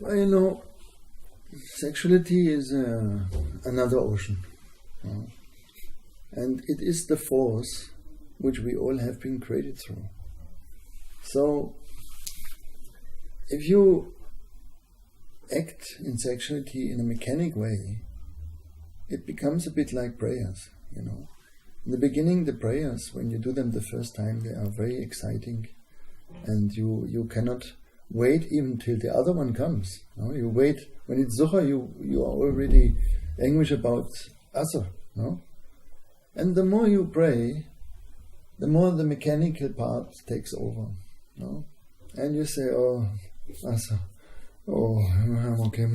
Well, sexuality is another ocean. And it is the force which we all have been created through. So, if you act in sexuality in a mechanic way, it becomes a bit like prayers, In the beginning, the prayers, when you do them the first time, they are very exciting, and you cannot wait even till the other one comes. You wait, when it's Zucha, you are already anxious about Asr. And the more you pray, the more the mechanical part takes over. And you say, oh, Asr, oh, I'm okay.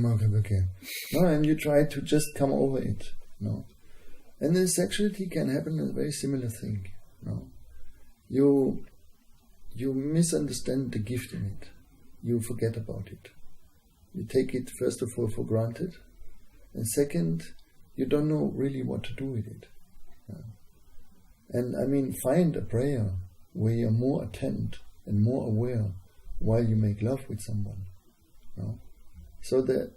And you try to just come over it. And in sexuality can happen a very similar thing. You misunderstand the gift in it. You forget about it. You take it first of all for granted, and second, you don't know really what to do with it. And find a prayer where you're more attent and more aware while you make love with someone. So the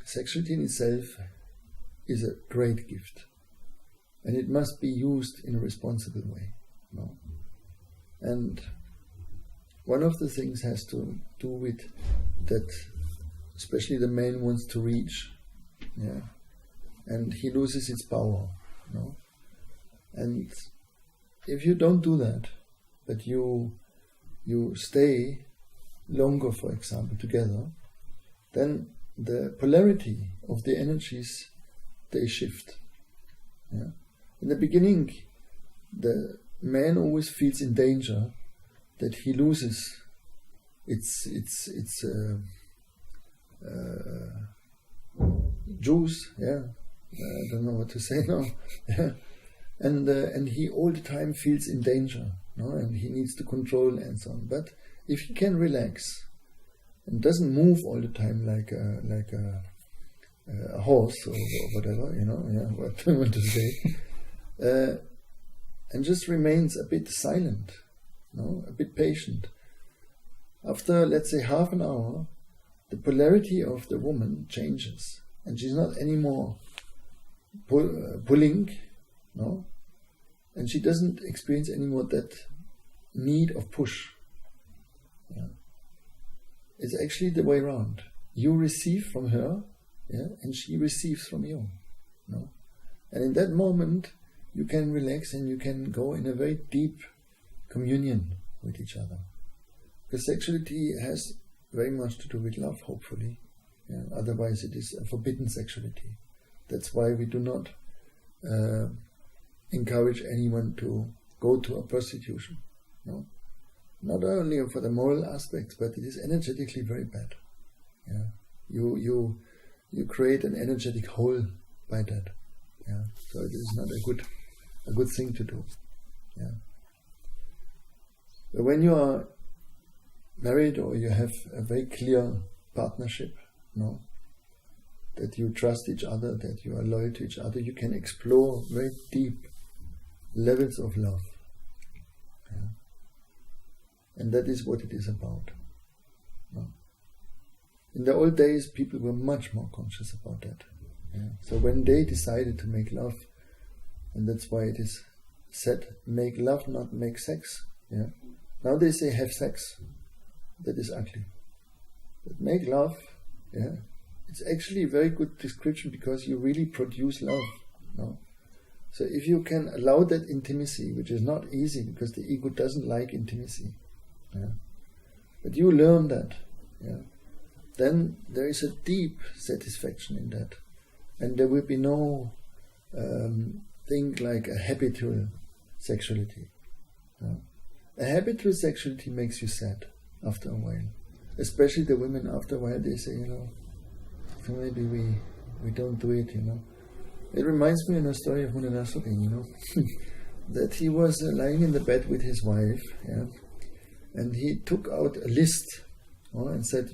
sexuality in itself is a great gift, and it must be used in a responsible way. And one of the things has to do with that, especially the man wants to reach, and he loses its power. And if you don't do that, but you stay longer, for example, together, then the polarity of the energies, they shift. In the beginning, the man always feels in danger that he loses its juice. I don't know what to say now. And he all the time feels in danger, and he needs to control and so on. But if he can relax and doesn't move all the time like a horse or whatever, what I want to say, and just remains a bit silent, a bit patient. After, let's say, half an hour, the polarity of the woman changes, and she's not anymore pulling, and she doesn't experience anymore that need of push. It's actually the way around. You receive from her, and she receives from you. And in that moment, you can relax and you can go in a very deep communion with each other. Because sexuality has very much to do with love, hopefully. Otherwise, it is a forbidden sexuality. That's why we do not encourage anyone to go to a prostitution. Not only for the moral aspects, but it is energetically very bad. You create an energetic hole by that. So it is not a good thing to do. But when you are married or you have a very clear partnership, that you trust each other, that you are loyal to each other, you can explore very deep levels of love. And that is what it is about. In the old days, people were much more conscious about that. So when they decided to make love, and that's why it is said, make love, not make sex. Now they say have sex. That is ugly. But make love, it's actually a very good description, because you really produce love. So if you can allow that intimacy, which is not easy because the ego doesn't like intimacy, but you learn that, then there is a deep satisfaction in that, and there will be no thing like a habitual sexuality. A habitual sexuality makes you sad after a while, especially the women. After a while they say, so maybe we don't do it. It reminds me of a story of Munanasuddin, that he was lying in the bed with his wife, and he took out a list and said,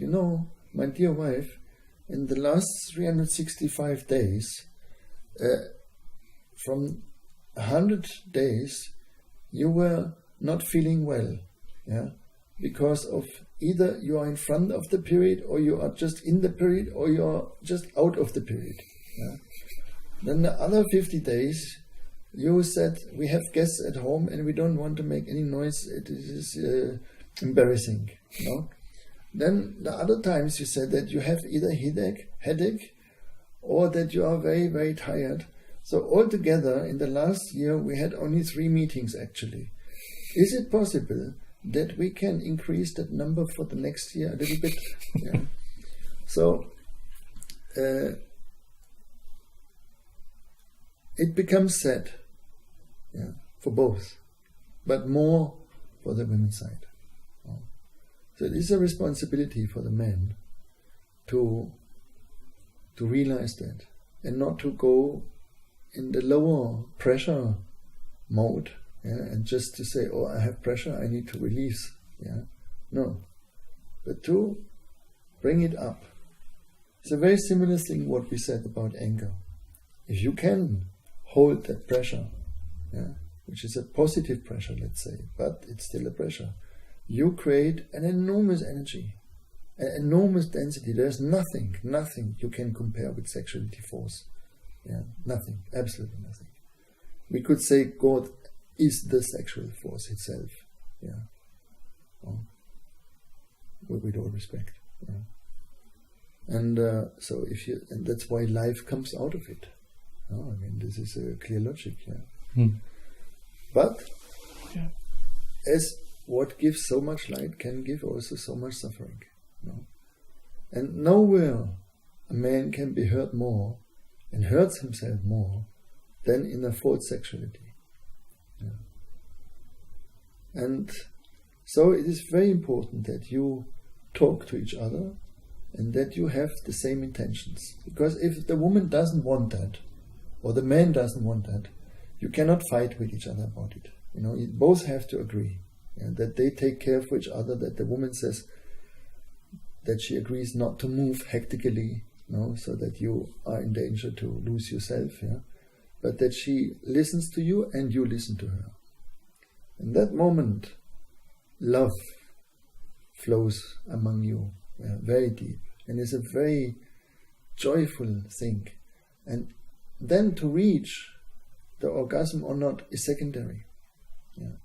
my dear wife, in the last 365 days, from 100 days, you were not feeling well, because of either you are in front of the period, or you are just in the period, or you are just out of the period. Yeah? Then the other 50 days, you said, we have guests at home and we don't want to make any noise, it is embarrassing. Then the other times you said that you have either headache, or that you are very, very tired. So altogether, in the last year, we had only 3 meetings actually. Is it possible that we can increase that number for the next year a little bit? Yeah. So it becomes sad, for both, but more for the women's side. So it is a responsibility for the men to realize that, and not to go in the lower pressure mode, and just to say, oh, I have pressure, I need to release. No, but to bring it up. It's a very similar thing what we said about anger. If you can hold that pressure, which is a positive pressure, let's say, but it's still a pressure, you create an enormous energy, an enormous density. There's nothing you can compare with sexuality force. Nothing, absolutely nothing. We could say God is the sexual force itself. With all respect. And so and that's why life comes out of it. I mean, this is a clear logic. But as what gives so much light can give also so much suffering. And nowhere a man can be hurt more and hurts himself more than in a false sexuality. And so it is very important that you talk to each other and that you have the same intentions. Because if the woman doesn't want that, or the man doesn't want that, you cannot fight with each other about it. You both have to agree that they take care for each other, that the woman says that she agrees not to move hectically, so that you are in danger to lose yourself, but that she listens to you and you listen to her. In that moment, love flows among you, very deep, and is a very joyful thing. And then to reach the orgasm or not is secondary.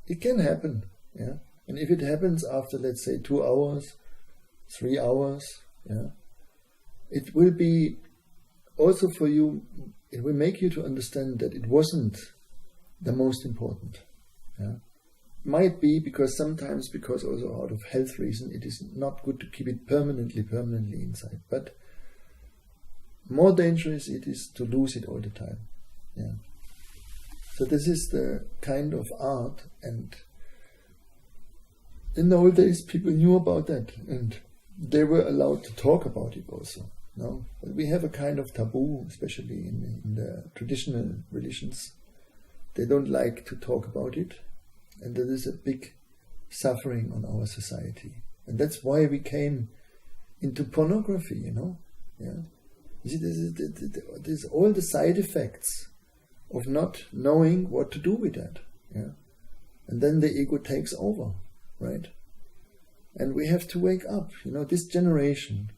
It can happen, and if it happens after, let's say, 2 hours, 3 hours, it will be also for you, it will make you to understand that it wasn't the most important. Might be because sometimes, because also out of health reason, it is not good to keep it permanently inside. But more dangerous it is to lose it all the time. So this is the kind of art, and in the old days people knew about that, and they were allowed to talk about it also. But we have a kind of taboo, especially in the traditional religions. They don't like to talk about it, and that is a big suffering on our society. And that's why we came into pornography, You see, there's all the side effects of not knowing what to do with that. And then the ego takes over, right? And we have to wake up. This generation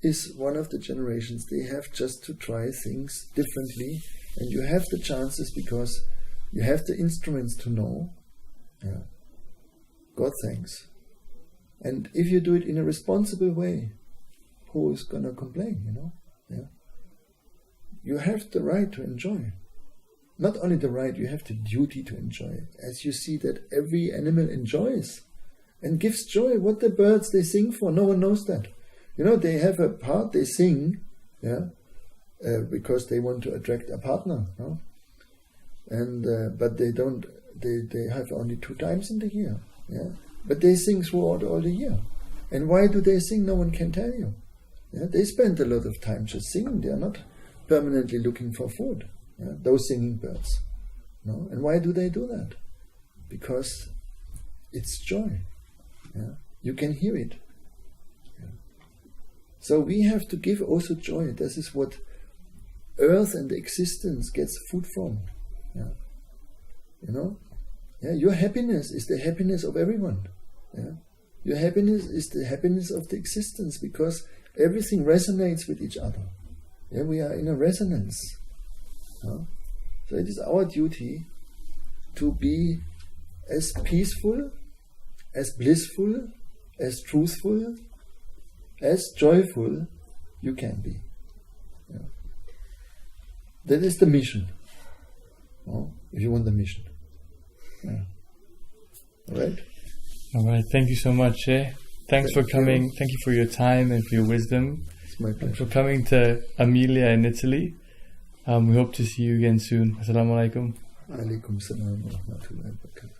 is one of the generations, they have just to try things differently, and you have the chances because you have the instruments to know. God thanks. And if you do it in a responsible way, who is going to complain, You have the right to enjoy. Not only the right, you have the duty to enjoy. As you see that every animal enjoys and gives joy. What the birds, they sing for, no one knows that. They have a part, they sing, because they want to attract a partner. And but they don't. They have only 2 times in the year. But they sing throughout all the year. And why do they sing? No one can tell you. They spend a lot of time just singing. They are not permanently looking for food. Those singing birds. And why do they do that? Because it's joy. You can hear it. So we have to give also joy. This is what earth and existence gets food from. Your happiness is the happiness of everyone. Your happiness is the happiness of the existence, because everything resonates with each other. Yeah, we are in a resonance. So it is our duty to be as peaceful, as blissful, as truthful, as joyful you can be. Yeah. That is the mission. If you want the mission. Yeah. All right. Thank you so much. Thanks for coming. Thank you for your time and for your wisdom. It's my pleasure. And for coming to Amelia in Italy. We hope to see you again soon. Assalamu alaikum. Alaikum salam wa rahmatullahi wa barakatuh.